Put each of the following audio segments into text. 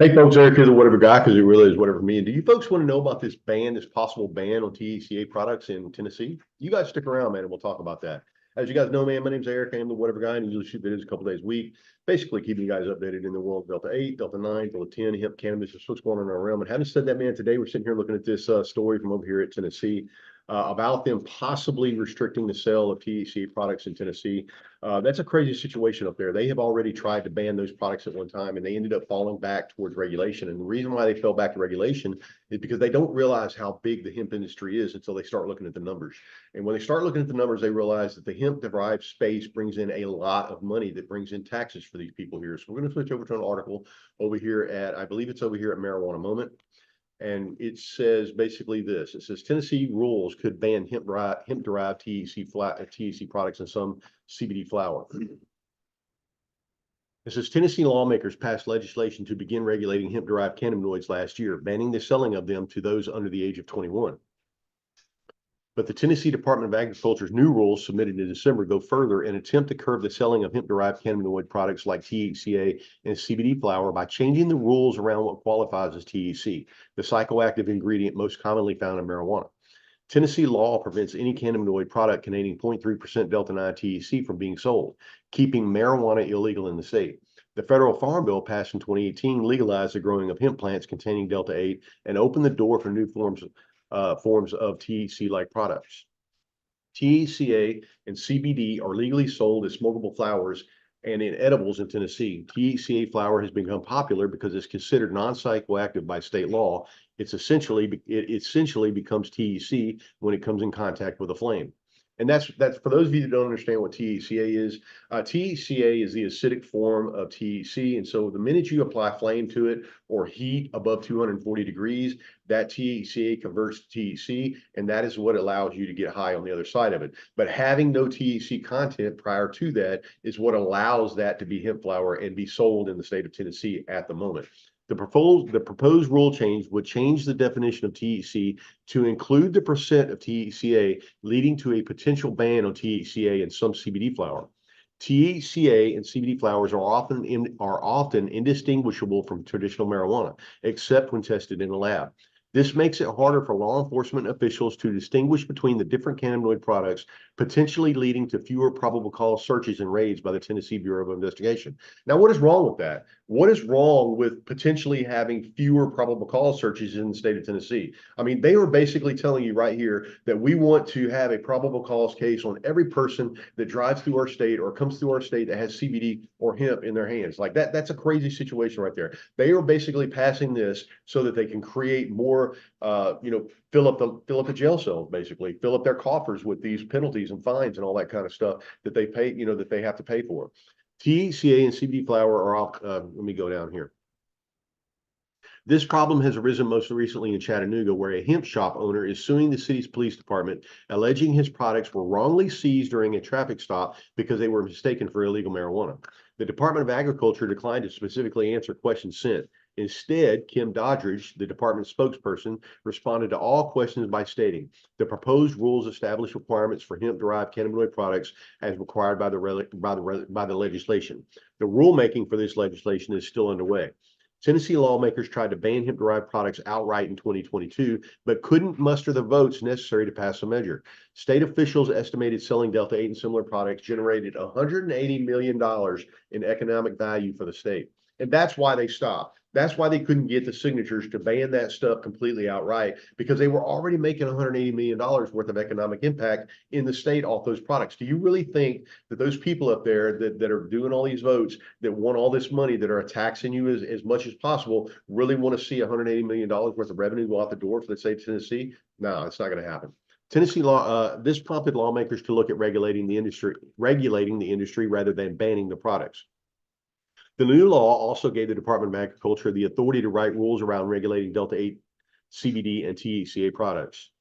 Hey folks, Eric here, the Whatever Guy, because it really is whatever me. And do you folks want to know about this ban, this possible ban on THCA products in Tennessee? You guys stick around, man, and we'll talk about that. As you guys know, man, my name's Eric. I am the Whatever Guy, and I usually shoot videos a couple days a week, basically keeping you guys updated in the world of Delta 8, Delta 9, Delta 10, hemp, cannabis, just what's going on in our realm. And having said that, man, today we're sitting here looking at this story from over here at Tennessee about them possibly restricting the sale of THCA products in Tennessee. That's a crazy situation up there. They have already tried to ban those products at one time, and they ended up falling back towards regulation. And the reason why they fell back to regulation is because they don't realize how big the hemp industry is until they start looking at the numbers. And when they start looking at the numbers, they realize that the hemp-derived space brings in a lot of money that brings in taxes for these people here. So we're going to switch over to an article over here at, I believe it's over here at Marijuana Moment. And it says basically this. It says Tennessee rules could ban hemp-derived THC products and some CBD flower. It says Tennessee lawmakers passed legislation to begin regulating hemp-derived cannabinoids last year, banning the selling of them to those under the age of 21. But the Tennessee Department of Agriculture's new rules submitted in December go further and attempt to curb the selling of hemp-derived cannabinoid products like THCA and CBD flower by changing the rules around what qualifies as THC, the psychoactive ingredient most commonly found in marijuana. Tennessee law prevents any cannabinoid product containing 0.3% Delta-9 THC from being sold, keeping marijuana illegal in the state. The federal farm bill passed in 2018 legalized the growing of hemp plants containing Delta-8 and opened the door for new forms of THC-like products. THCA and CBD are legally sold as smokable flowers and in edibles in Tennessee. THCA flower has become popular because it's considered non-psychoactive by state law. It essentially becomes THC when it comes in contact with a flame. And that's for those of you that don't understand what THCA is. THCA is the acidic form of THC, and so the minute you apply flame to it or heat above 240 degrees, that THCA converts to THC, and that is what allows you to get high on the other side of it. But having no THC content prior to that is what allows that to be hemp flower and be sold in the state of Tennessee at the moment. The proposed rule change would change the definition of THC to include the percent of THCA, leading to a potential ban on THCA and some CBD flower. THCA and CBD flowers are often indistinguishable from traditional marijuana, except when tested in a lab. This makes it harder for law enforcement officials to distinguish between the different cannabinoid products, potentially leading to fewer probable cause searches and raids by the Tennessee Bureau of Investigation. Now, what is wrong with that? What is wrong with potentially having fewer probable cause searches in the state of Tennessee? I mean, they are basically telling you right here that we want to have a probable cause case on every person that drives through our state or comes through our state that has CBD or hemp in their hands. Like that's a crazy situation right there. They are basically passing this so that they can create more fill up the jail cells, basically fill up their coffers with these penalties and fines and all that kind of stuff that they pay, that they have to pay for. THCA and CBD flower are off. Let me go down here. This problem has arisen most recently in Chattanooga, where a hemp shop owner is suing the city's police department, alleging his products were wrongly seized during a traffic stop because they were mistaken for illegal marijuana. The Department of Agriculture declined to specifically answer questions sent. Instead, Kim Doddridge, the department's spokesperson, responded to all questions by stating, the proposed rules establish requirements for hemp-derived cannabinoid products as required by the legislation. The rulemaking for this legislation is still underway. Tennessee lawmakers tried to ban hemp-derived products outright in 2022, but couldn't muster the votes necessary to pass a measure. State officials estimated selling Delta-8 and similar products generated $180 million in economic value for the state. And that's why they stopped. That's why they couldn't get the signatures to ban that stuff completely outright, because they were already making $180 million worth of economic impact in the state off those products. Do you really think that those people up there that are doing all these votes, that want all this money, that are taxing you as much as possible, really want to see $180 million worth of revenue go out the door for the state of Tennessee? No, it's not going to happen. Tennessee law, this prompted lawmakers to look at regulating the industry rather than banning the products. The new law also gave the Department of Agriculture the authority to write rules around regulating Delta-8, CBD, and THCA products.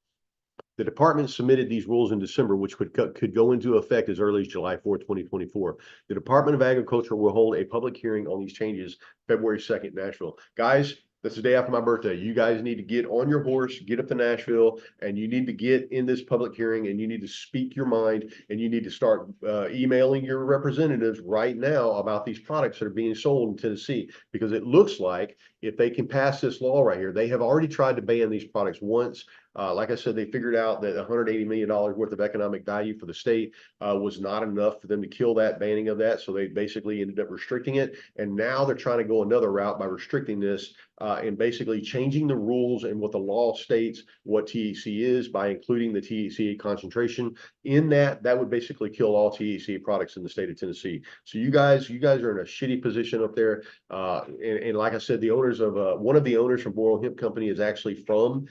The department submitted these rules in December, which could go into effect as early as July 4, 2024. The Department of Agriculture will hold a public hearing on these changes February 2nd in Nashville. Guys, that's the day after my birthday. You guys need to get on your horse, get up to Nashville, and you need to get in this public hearing, and you need to speak your mind, and you need to start emailing your representatives right now about these products that are being sold in Tennessee, because it looks like if they can pass this law right here, they have already tried to ban these products once. Like I said, they figured out that $180 million worth of economic value for the state was not enough for them to kill that banning of that. So they basically ended up restricting it. And now they're trying to go another route by restricting this and basically changing the rules and what the law states what THC is by including the THCA concentration in that. That would basically kill all THC products in the state of Tennessee. So you guys are in a shitty position up there. And like I said, the owners of one of the owners from Boro Hemp Company is actually from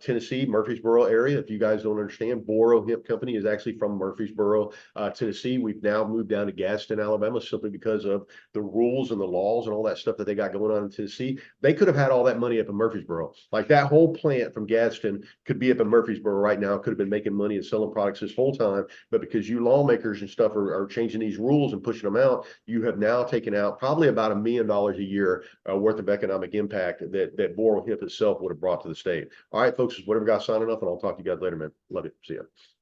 Tennessee, Murfreesboro area. If you guys don't understand, Boro Hemp Company is actually from Murfreesboro, Tennessee. We've now moved down to Gadsden, Alabama, simply because of the rules and the laws and all that stuff that they got going on in Tennessee. They could have had all that money up in Murfreesboro. Like that whole plant from Gadsden could be up in Murfreesboro right now, could have been making money and selling products this whole time. But because you lawmakers and stuff are changing these rules and pushing them out, you have now taken out probably about $1 million a year worth of economic impact that Boro Hemp itself would have brought to the state. All right, folks, it's Whatever Guy signing off, and I'll talk to you guys later, man. Love you. See ya.